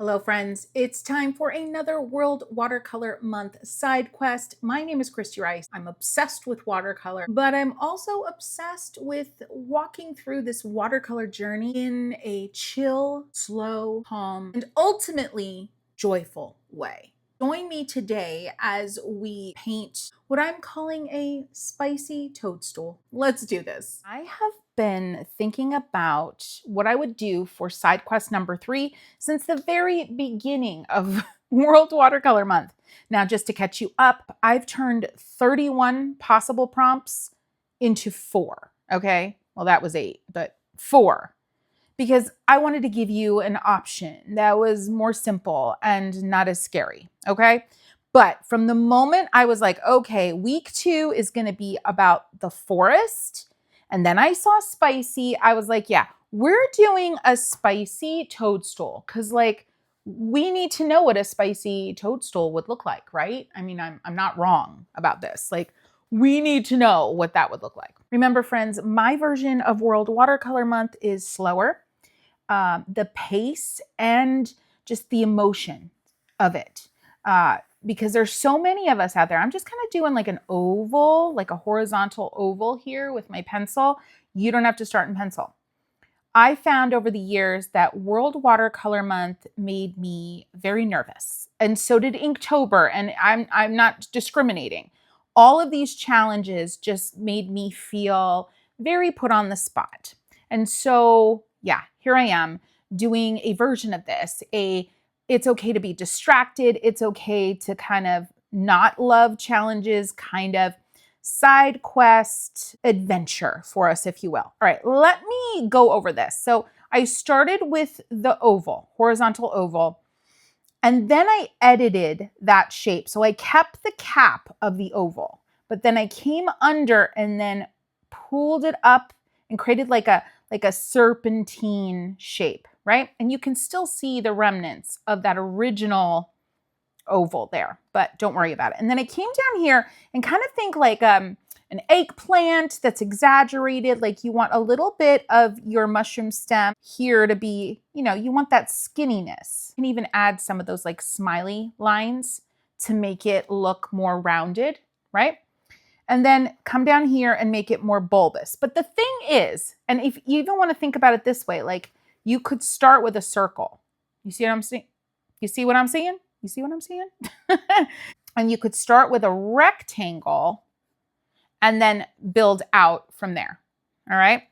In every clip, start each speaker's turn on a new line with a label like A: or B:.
A: Hello friends, it's time for another World Watercolor Month side quest. My name is Christy Rice. I'm obsessed with watercolor, but I'm also obsessed with walking through this watercolor journey in a chill, slow, calm, and ultimately joyful way. Join me today as we paint what I'm calling a spicy toadstool. Let's do this. I have been thinking about what I would do for side quest number 3 since the very beginning of World Watercolor Month. Now, just to catch you up, I've turned 31 possible prompts into 4. Okay. Well, that was 8, but 4. Because I wanted to give you an option that was more simple and not as scary. Okay. But from the moment I was like, okay, week 2 is going to be about the forest. And then I saw spicy. I was like, yeah, we're doing a spicy toadstool. Cause like we need to know what a spicy toadstool would look like, right? I mean, I'm not wrong about this. Like we need to know what that would look like. Remember friends, my version of World Watercolor Month is slower. The pace and just the emotion of it. Because there's so many of us out there. I'm just kind of doing like an oval, like a horizontal oval here with my pencil. You don't have to start in pencil. I found over the years that World Watercolor Month made me very nervous. And so did Inktober. And I'm not discriminating. All of these challenges just made me feel very put on the spot. And so, yeah, here I am doing a version of this, it's okay to be distracted. It's okay to kind of not love challenges, kind of side quest adventure for us, if you will. All right, let me go over this. So I started with the oval, horizontal oval, and then I edited that shape. So I kept the cap of the oval, but then I came under and then pulled it up and created like a serpentine shape, right? And you can still see the remnants of that original oval there, but don't worry about it. And then I came down here and kind of think like an eggplant that's exaggerated. Like you want a little bit of your mushroom stem here to be, you want that skinniness. You can even add some of those like smiley lines to make it look more rounded, right? And then come down here and make it more bulbous. But the thing is, and if you even want to think about it this way, like you could start with a circle. You see what I'm saying? You see what I'm saying? You see what I'm saying? And you could start with a rectangle and then build out from there. All right.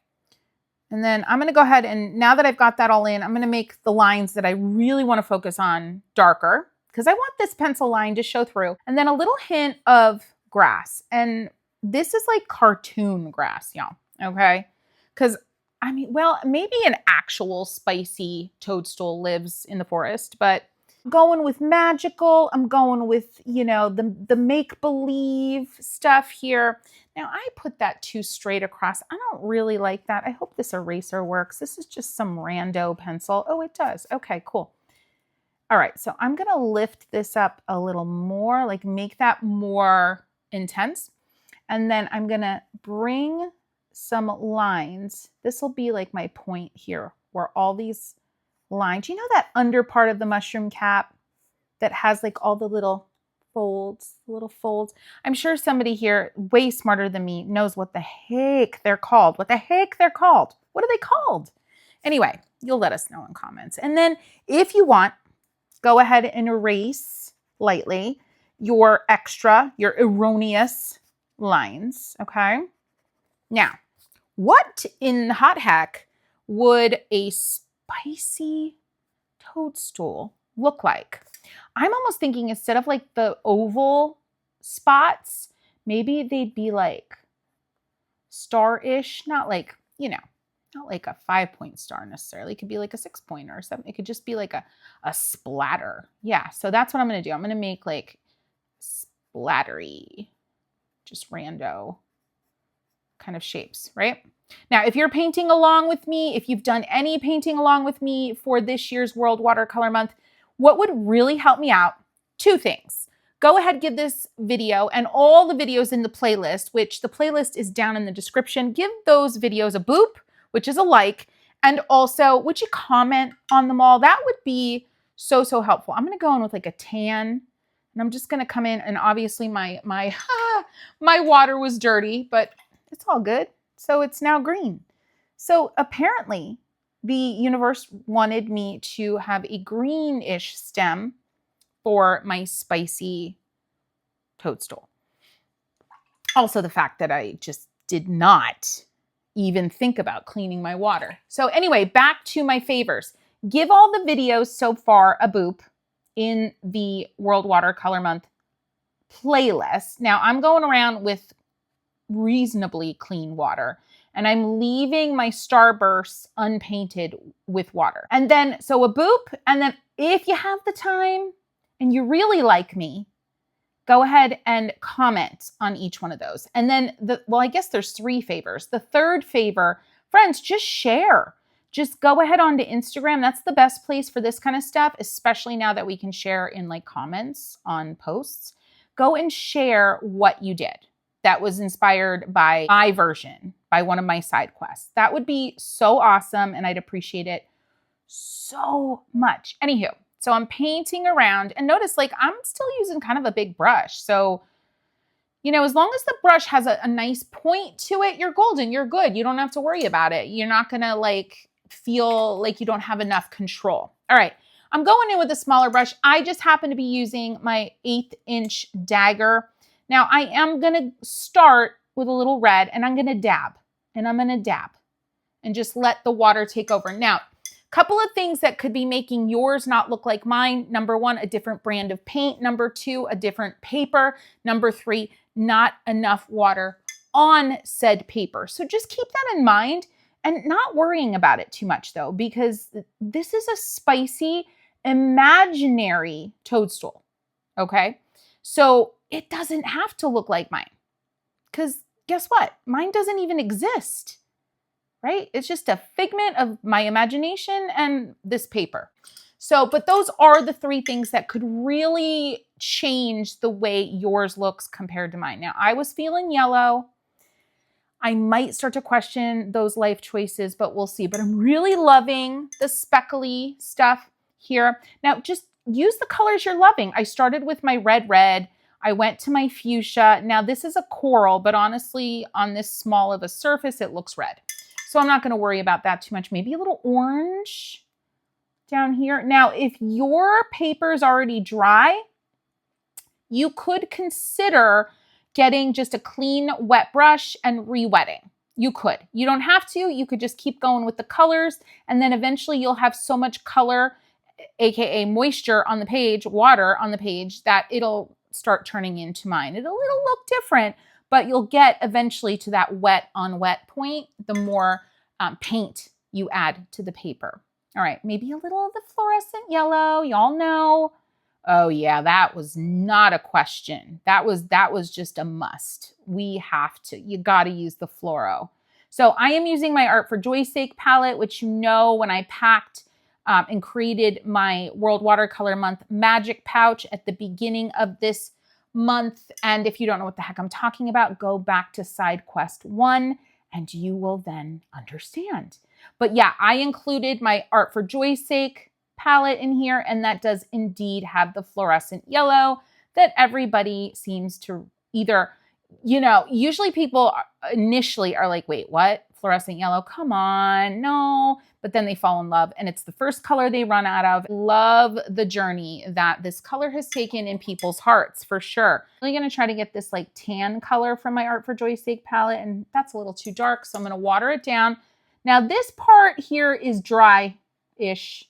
A: And then I'm going to go ahead and now that I've got that all in, I'm going to make the lines that I really want to focus on darker because I want this pencil line to show through. And then a little hint of grass. And this is like cartoon grass, y'all. Okay. Because I mean, well, maybe an actual spicy toadstool lives in the forest, but I'm going with magical. I'm going with, the make-believe stuff here. Now I put that too straight across. I don't really like that. I hope this eraser works. This is just some rando pencil. Oh, it does. Okay, cool. All right, so I'm going to lift this up a little more, like make that more intense. And then I'm going to bring some lines. This will be like my point here where all these lines, you know that under part of the mushroom cap that has like all the little folds, I'm sure somebody here way smarter than me knows what the heck they're called. What are they called? Anyway, you'll let us know in comments. And then if you want, go ahead and erase lightly your erroneous lines, okay? Now, what in hot heck would a spicy toadstool look like? I'm almost thinking instead of like the oval spots, maybe they'd be like star-ish, not like a 5-point star necessarily. It could be like a 6-point or something. It could just be like a splatter. Yeah, so that's what I'm going to do. I'm going to make like splattery, just rando kind of shapes, right? Now, if you're painting along with me, if you've done any painting along with me for this year's World Watercolor Month, what would really help me out? 2 things. Go ahead, give this video and all the videos in the playlist, which the playlist is down in the description. Give those videos a boop, which is a like, and also would you comment on them all? That would be So, so helpful. I'm going to go in with like a tan, and I'm just going to come in, and obviously my water was dirty, but it's all good. So it's now green. So apparently the universe wanted me to have a greenish stem for my spicy toadstool. Also the fact that I just did not even think about cleaning my water. So anyway, back to my favors. Give all the videos so far a boop in the World Watercolor Month playlist. Now I'm going around with reasonably clean water, and I'm leaving my starbursts unpainted with water. And then, so a boop, and then if you have the time and you really like me, go ahead and comment on each one of those. And then, well, I guess there's 3 favors. The third favor, friends, just share. Just go ahead onto Instagram. That's the best place for this kind of stuff, especially now that we can share in like comments on posts. Go and share what you did that was inspired by my version, by one of my side quests. That would be so awesome, and I'd appreciate it so much. Anywho, so I'm painting around, and notice like I'm still using kind of a big brush. So, you know, as long as the brush has a nice point to it, you're golden, you're good. You don't have to worry about it. You're not gonna like feel like you don't have enough control. All right, I'm going in with a smaller brush. I just happen to be using my 1/8 inch dagger. Now I am gonna start with a little red, and I'm gonna dab, and just let the water take over. Now, couple of things that could be making yours not look like mine. Number 1, a different brand of paint. Number 2, a different paper. Number 3, not enough water on said paper. So just keep that in mind, and not worrying about it too much though, because this is a spicy, imaginary toadstool, okay? So it doesn't have to look like mine, because guess what? Mine doesn't even exist. Right? It's just a figment of my imagination and this paper. So, but those are the 3 things that could really change the way yours looks compared to mine. Now, I was feeling yellow. I might start to question those life choices, but we'll see. But I'm really loving the speckly stuff here. Now, just use the colors you're loving. I started with my red. I went to my fuchsia. Now, this is a coral, but honestly, on this small of a surface, it looks red. So I'm not going to worry about that too much. Maybe a little orange down here. Now, if your paper is already dry, you could consider getting just a clean wet brush and re-wetting. You could. You don't have to. You could just keep going with the colors, and then eventually you'll have so much color, aka moisture on the page, water on the page, that it'll start turning into mine. It'll look different, but you'll get eventually to that wet on wet point the more paint you add to the paper. All right, maybe a little of the fluorescent yellow. Y'all know. Oh yeah, that was not a question. That was just a must. We have to. You got to use the fluoro. So I am using my Art for Joy's Sake palette, which you know when I packed and created my World Watercolor Month magic pouch at the beginning of this month. And if you don't know what the heck I'm talking about, go back to side quest 1 and you will then understand. But yeah, I included my Art for Joy's Sake palette in here, and that does indeed have the fluorescent yellow that everybody seems to either, you know, usually people initially are like, wait, what? Fluorescent yellow? Come on, no. But then they fall in love, and it's the first color they run out of. Love the journey that this color has taken in people's hearts, for sure. I'm really gonna try to get this like tan color from my Art for Joy's Sake palette, and that's a little too dark, so I'm gonna water it down. Now this part here is dry-ish.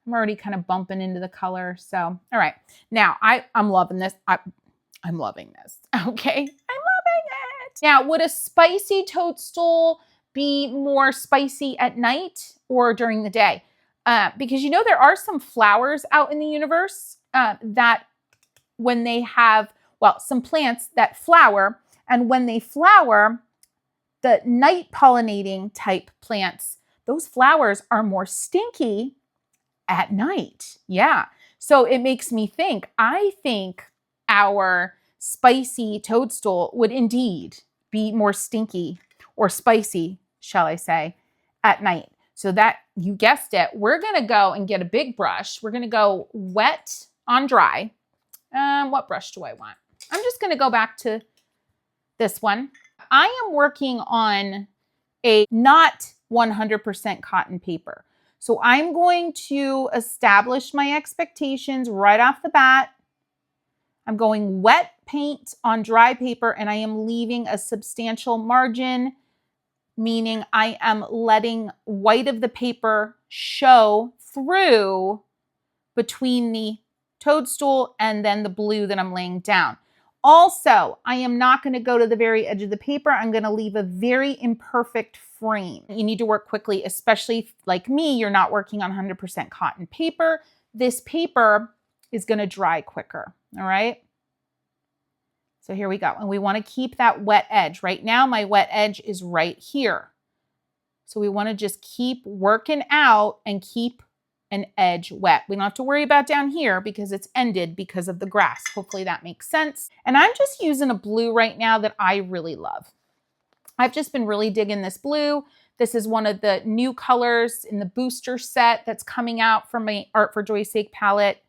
A: I'm already kind of bumping into the color, so all right. Now I'm loving this. I'm loving this. Okay, I'm loving it. Now, would a spicy toadstool be more spicy at night or during the day? Because you know there are some flowers out in the universe that when they have, well, some plants that flower, and when they flower, the night pollinating type plants, those flowers are more stinky at night. Yeah. So it makes me think, I think our spicy toadstool would indeed be more stinky or spicy, shall I say, at night. So that, you guessed it, we're gonna go and get a big brush. We're gonna go wet on dry. What brush do I want? I'm just gonna go back to this one. I am working on a not 100% cotton paper. So I'm going to establish my expectations right off the bat. I'm going wet paint on dry paper, and I am leaving a substantial margin, meaning I am letting white of the paper show through between the toadstool and then the blue that I'm laying down. Also, I am not going to go to the very edge of the paper. I'm going to leave a very imperfect frame. You need to work quickly, especially like me, you're not working on 100% cotton paper. This paper is going to dry quicker, all right? So here we go. And we want to keep that wet edge. Right now, my wet edge is right here. So we want to just keep working out and keep an edge wet. We don't have to worry about down here because it's ended because of the grass. Hopefully that makes sense. And I'm just using a blue right now that I really love. I've just been really digging this blue. This is one of the new colors in the booster set that's coming out from my Art for Joy's Sake palette.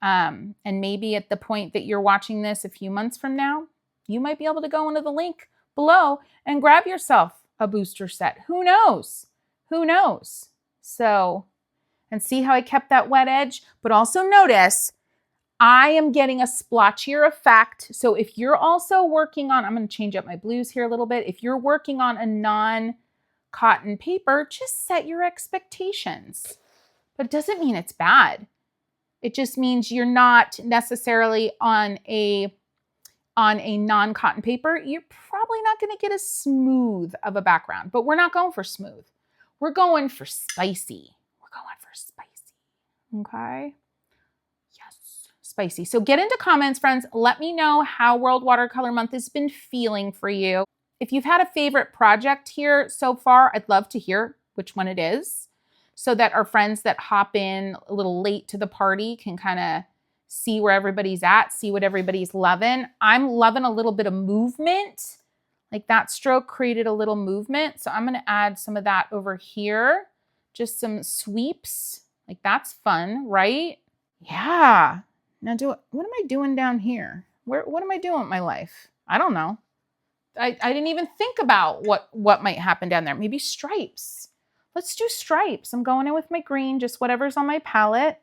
A: And maybe at the point that you're watching this a few months from now, you might be able to go into the link below and grab yourself a booster set. Who knows? Who knows? So, and see how I kept that wet edge? But also notice, I am getting a splotchier effect. So if you're also working on, I'm going to change up my blues here a little bit. If you're working on a non-cotton paper, just set your expectations. But it doesn't mean it's bad. It just means you're not necessarily on a non-cotton paper. You're probably not going to get as smooth of a background, but we're not going for smooth. We're going for spicy. We're going for spicy. Okay. Yes, spicy. So get into comments, friends. Let me know how World Watercolor Month has been feeling for you. If you've had a favorite project here so far, I'd love to hear which one it is, so that our friends that hop in a little late to the party can kind of see where everybody's at, see what everybody's loving. I'm loving a little bit of movement. Like that stroke created a little movement. So I'm going to add some of that over here. Just some sweeps. Like that's fun, right? Yeah. Now what am I doing down here? What am I doing with my life? I don't know. I didn't even think about what might happen down there. Maybe stripes. Let's do stripes. I'm going in with my green, just whatever's on my palette.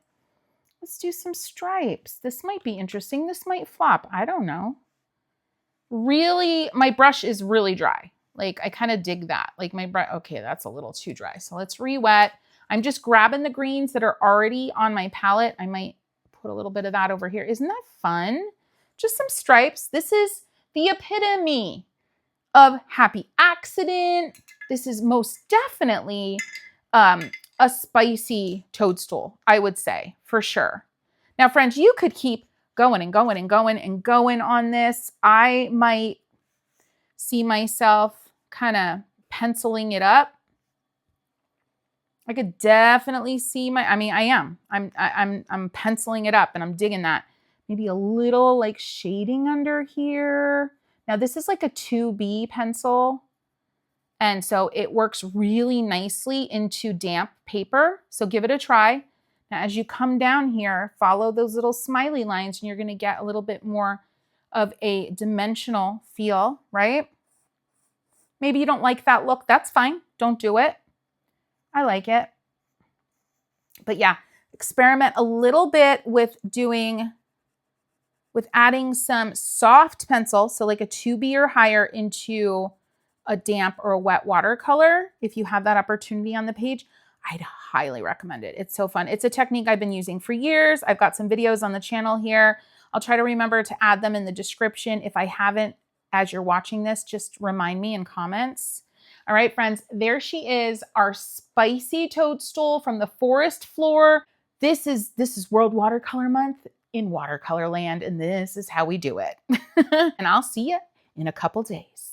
A: Let's do some stripes. This might be interesting. This might flop. I don't know. Really, my brush is really dry. Like I kind of dig that. Like my brush, okay, that's a little too dry. So let's re-wet. I'm just grabbing the greens that are already on my palette. I might put a little bit of that over here. Isn't that fun? Just some stripes. This is the epitome of happy accident. This is most definitely a spicy toadstool, I would say, for sure. Now, friends, you could keep going and going and going and going on this. I might see myself kind of penciling it up. I could definitely see I am. I'm penciling it up and I'm digging that. Maybe a little like shading under here. Now this is like a 2B pencil. And so it works really nicely into damp paper. So give it a try. Now, as you come down here, follow those little smiley lines and you're going to get a little bit more of a dimensional feel, right? Maybe you don't like that look. That's fine. Don't do it. I like it. But yeah, experiment a little bit with adding some soft pencil. So like a 2B or higher into a damp or a wet watercolor. If you have that opportunity on the page, I'd highly recommend it. It's so fun. It's a technique I've been using for years. I've got some videos on the channel here. I'll try to remember to add them in the description. If I haven't, as you're watching this, just remind me in comments. All right, friends, there she is, our spicy toadstool from the forest floor. This is World Watercolor Month in watercolor land, and this is how we do it. And I'll see you in a couple days.